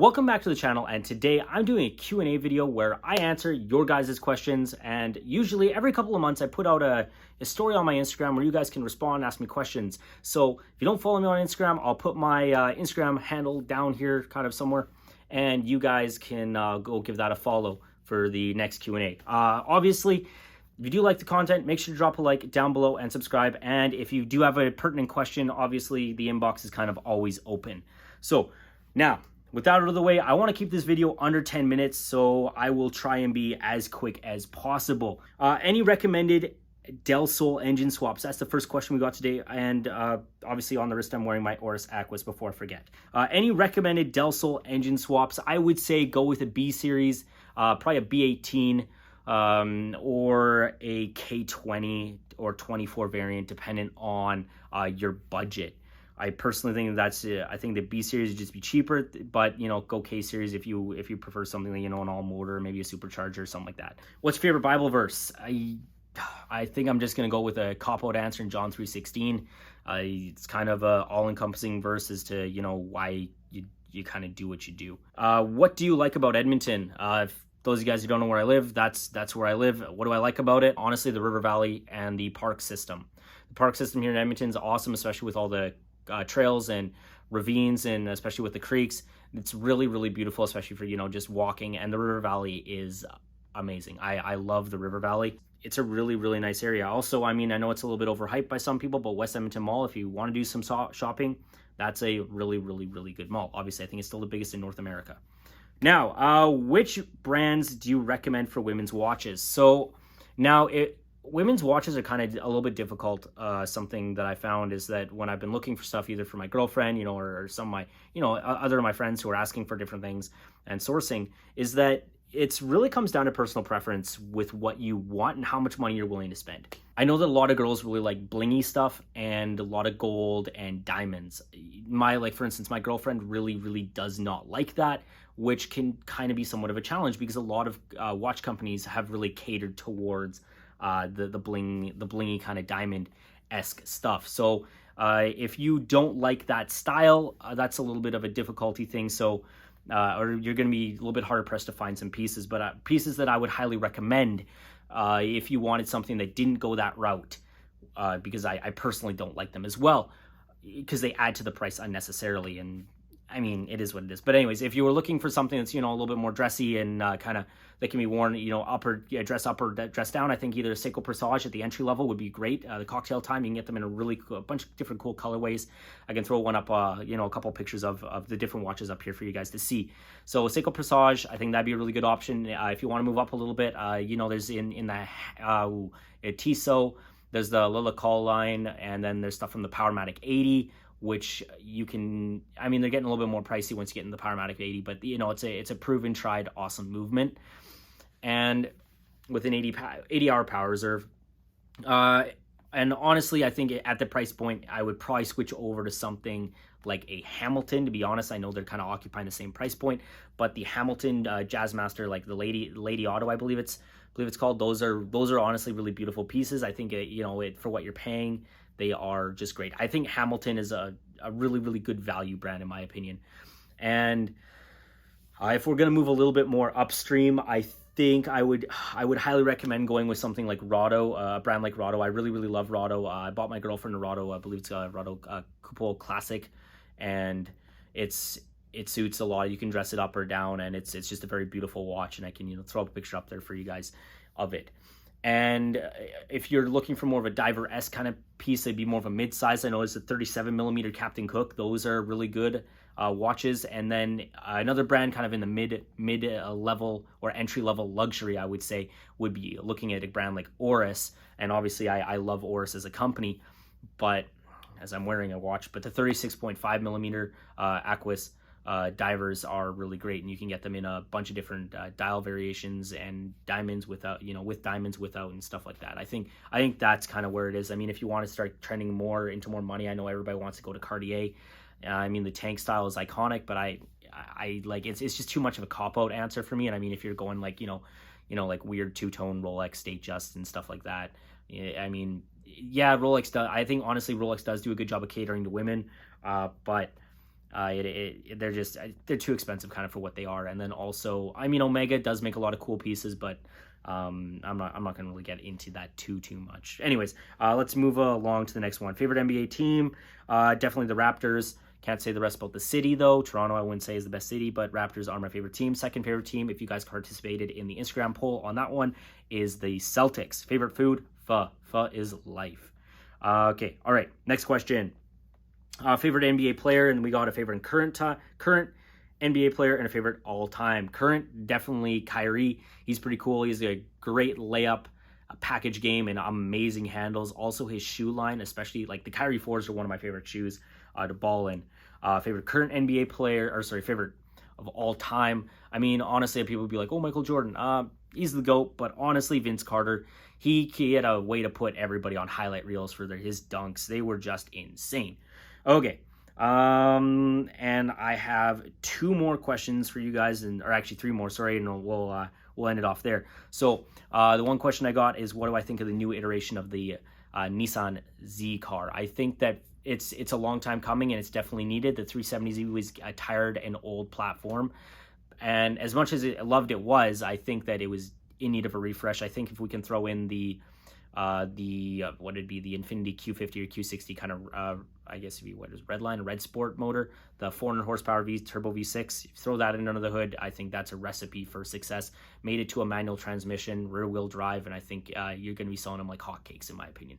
Welcome back to the channel, and today I'm doing a Q&A video where I answer your guys' questions. And usually every couple of months I put out a story on my Instagram where you guys can respond and ask me questions. So if you don't follow me on Instagram, I'll put my Instagram handle down here kind of somewhere, and you guys can go give that a follow for the next Q&A. Obviously, if you do like the content, make sure to drop a like down below and subscribe. And if you do have a pertinent question, obviously the inbox is kind of always open. So now, with that out of the way, I want to keep this video under 10 minutes, so I will try and be as quick as possible. Any recommended Del Sol engine swaps? That's the first question we got today, and obviously on the wrist I'm wearing my Oris Aquas before I forget. Any recommended Del Sol engine swaps? I would say go with a B series, probably a B18 or a K20 or 24 variant, dependent on your budget. I personally think that's I think the B series would just be cheaper, but go K series if you prefer something like an all motor, maybe a supercharger or something like that. What's your favorite Bible verse? I think I'm just gonna go with a cop-out answer in John 3:16. It's kind of a all-encompassing verse as to why you kind of do what you do. What do you like about Edmonton? If those of you guys who don't know where I live, that's where I live. What do I like about it? Honestly, the River Valley and the park system. The park system here in Edmonton is awesome, especially with all the trails and ravines, and especially with the creeks. It's really, really beautiful, especially for just walking. And the River Valley is amazing. I love the River Valley. It's a really, really nice area. Also, I know it's a little bit overhyped by some people, but West Edmonton Mall, if you want to do some shopping, that's a really, really, really good mall. Obviously, I think it's still the biggest in North America. Now, which brands do you recommend for women's watches? So now women's watches are kind of a little bit difficult. Something that I found is that when I've been looking for stuff, either for my girlfriend, or some of my, other of my friends who are asking for different things and sourcing, is that it's really comes down to personal preference with what you want and how much money you're willing to spend. I know that a lot of girls really like blingy stuff and a lot of gold and diamonds. For instance, my girlfriend really, really does not like that, which can kind of be somewhat of a challenge because a lot of watch companies have really catered towards the blingy kind of diamond-esque stuff. So if you don't like that style, that's a little bit of a difficulty thing. So or you're going to be a little bit harder pressed to find some pieces, but pieces that I would highly recommend if you wanted something that didn't go that route, because I personally don't like them as well, because they add to the price unnecessarily. And it is what it is. But anyways, if you were looking for something that's, a little bit more dressy and kind of that can be worn, dress up or dress down, I think either Seiko Presage at the entry level would be great. The cocktail time, you can get them in a bunch of different cool colorways. I can throw one up, a couple pictures of the different watches up here for you guys to see. So Seiko Presage, I think that'd be a really good option. If you want to move up a little bit, there's in the Tissot, there's the Lila Call line, and then there's stuff from the Powermatic 80, which you can, they're getting a little bit more pricey once you get into the Powermatic 80, but it's a proven, tried, awesome movement. And with an 80-hour power reserve, and honestly, I think at the price point, I would probably switch over to something like a Hamilton. To be honest, I know they're kind of occupying the same price point, but the Hamilton Jazzmaster, like the Lady Auto, I believe it's called. Those are honestly really beautiful pieces. I think for what you're paying, they are just great. I think Hamilton is a really, really good value brand in my opinion. And if we're gonna move a little bit more upstream, I think I would highly recommend going with something like Rado, a brand like Rado. I really, really love Rado. I bought my girlfriend a Rado. I believe it's a Rado Couple Classic, and it suits a lot. You can dress it up or down, and it's just a very beautiful watch. And I can throw up a picture up there for you guys of it. And if you're looking for more of a diver-esque kind of piece, it'd be more of a mid-size. I know it's a 37mm Captain Cook. Those are really good watches. And then another brand kind of in the mid level or entry-level luxury, I would say, would be looking at a brand like Oris. And obviously, I love Oris as a company, but as I'm wearing a watch, but the 36.5mm Aquas divers are really great, and you can get them in a bunch of different dial variations and diamonds without, with diamonds without, and stuff like that. I think that's kind of where it is. If you want to start trending more into more money, I know everybody wants to go to Cartier. The tank style is iconic, but I like it's just too much of a cop-out answer for me. And if you're going like like weird two-tone Rolex Datejust and stuff like that, yeah, Rolex does. I think honestly Rolex does do a good job of catering to women, but They're too expensive kind of for what they are. And then also, I mean, Omega does make a lot of cool pieces, but I'm not going to really get into that too much. Anyways, let's move along to the next one. Favorite NBA team? Definitely the Raptors. Can't say the rest about the city, though. Toronto, I wouldn't say is the best city, but Raptors are my favorite team. Second favorite team, if you guys participated in the Instagram poll on that one, is the Celtics. Favorite food? Pho. Pho is life. Okay, all right. Next question. Favorite NBA player, and we got a favorite current NBA player and a favorite all-time. Current, definitely Kyrie. He's pretty cool. He's a great layup, package game, and amazing handles. Also, his shoe line, especially like the Kyrie 4s are one of my favorite shoes to ball in. Favorite current NBA player, or sorry, favorite of all time. I mean, honestly, people would be like, oh, Michael Jordan. He's the GOAT, but honestly, Vince Carter, he had a way to put everybody on highlight reels for his dunks. They were just insane. Okay, and I have 2 more questions for you guys, or actually 3 more, sorry, and we'll end it off there. So the one question I got is, what do I think of the new iteration of the Nissan Z car? I think that it's a long time coming, and it's definitely needed. The 370Z was a tired and old platform, and as much as I loved it was, I think that it was in need of a refresh. I think if we can throw in the what would be the Infiniti Q50 or Q60 kind of I guess what is Redline, Red Sport motor, the 400 horsepower turbo V6, throw that in under the hood. I think that's a recipe for success. Made it to a manual transmission, rear wheel drive, and I think you're going to be selling them like hotcakes, in my opinion.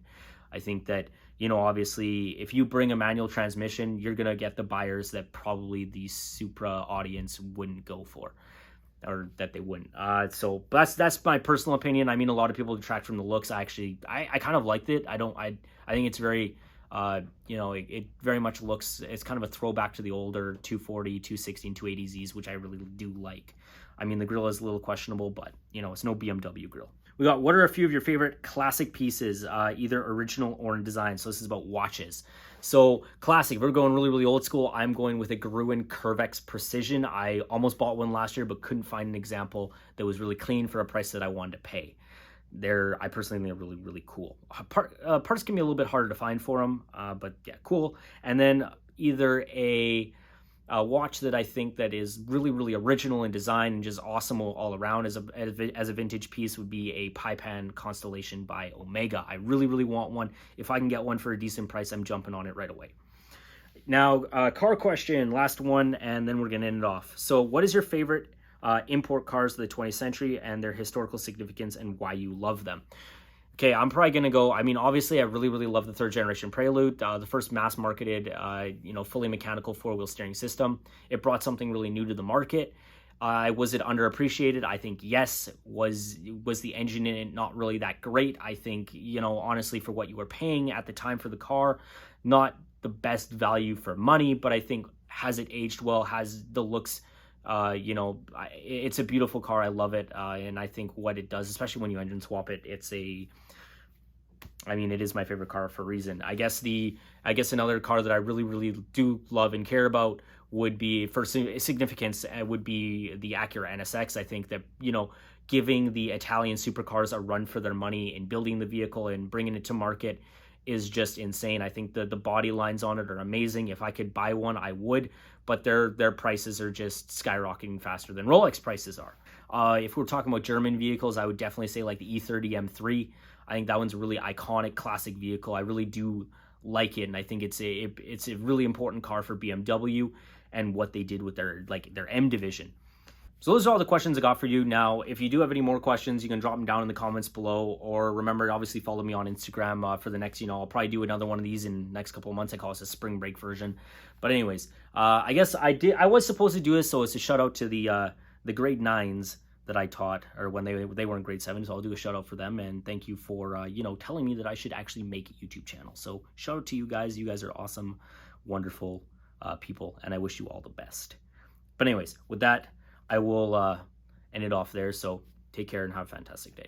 I think that, obviously, if you bring a manual transmission, you're going to get the buyers that probably the Supra audience wouldn't go for, or that they wouldn't. So that's my personal opinion. I mean, a lot of people detract from the looks. I kind of liked it. I think it's very, it very much looks, it's kind of a throwback to the older 240, 260, and 280Zs, which I really do like. I mean, the grill is a little questionable, but, it's no BMW grill. We got, what are a few of your favorite classic pieces, either original or in design? So this is about watches. So classic, we're going really, really old school. I'm going with a Gruen Curvex Precision. I almost bought one last year, but couldn't find an example that was really clean for a price that I wanted to pay. I personally think they're really, really cool. Parts can be a little bit harder to find for them, but yeah, cool. And then either a watch that I think that is really, really original in design and just awesome all around as a vintage piece would be a Paipan Constellation by Omega. I really, really want one. If I can get one for a decent price, I'm jumping on it right away. Now, car question, last one, and then we're going to end it off. So what is your favorite import cars of the 20th century and their historical significance and why you love them? Okay, I'm probably going to go, I mean, obviously, I really, really love the 3rd generation Prelude, the first mass-marketed, fully mechanical 4-wheel steering system. It brought something really new to the market. Was it underappreciated? I think yes. Was the engine in it not really that great? I think, honestly, for what you were paying at the time for the car, not the best value for money, but I think has it aged well, has the looks, it's a beautiful car. I love it. And I think what it does, especially when you engine swap it, it is my favorite car for a reason. I guess another car that I really, really do love and care about would be, for significance, would be the Acura NSX. I think that, giving the Italian supercars a run for their money and building the vehicle and bringing it to market is just insane. I think the body lines on it are amazing. If I could buy one, I would, but their prices are just skyrocketing faster than Rolex prices are. If we're talking about German vehicles, I would definitely say like the E30 M3. I think that one's a really iconic classic vehicle. I really do like it, and I think it's a really important car for BMW and what they did with their M division. So those are all the questions I got for you. Now, if you do have any more questions, you can drop them down in the comments below, or remember, obviously follow me on Instagram for the next, I'll probably do another one of these in the next couple of months. I call this a spring break version. But anyways, I guess I was supposed to do this, so it's a shout out to the grade 9s that I taught, or when they were in grade 7, so I'll do a shout out for them, and thank you for, telling me that I should actually make a YouTube channel. So shout out to you guys. You guys are awesome, wonderful people, and I wish you all the best. But anyways, with that, I will end it off there. So take care and have a fantastic day.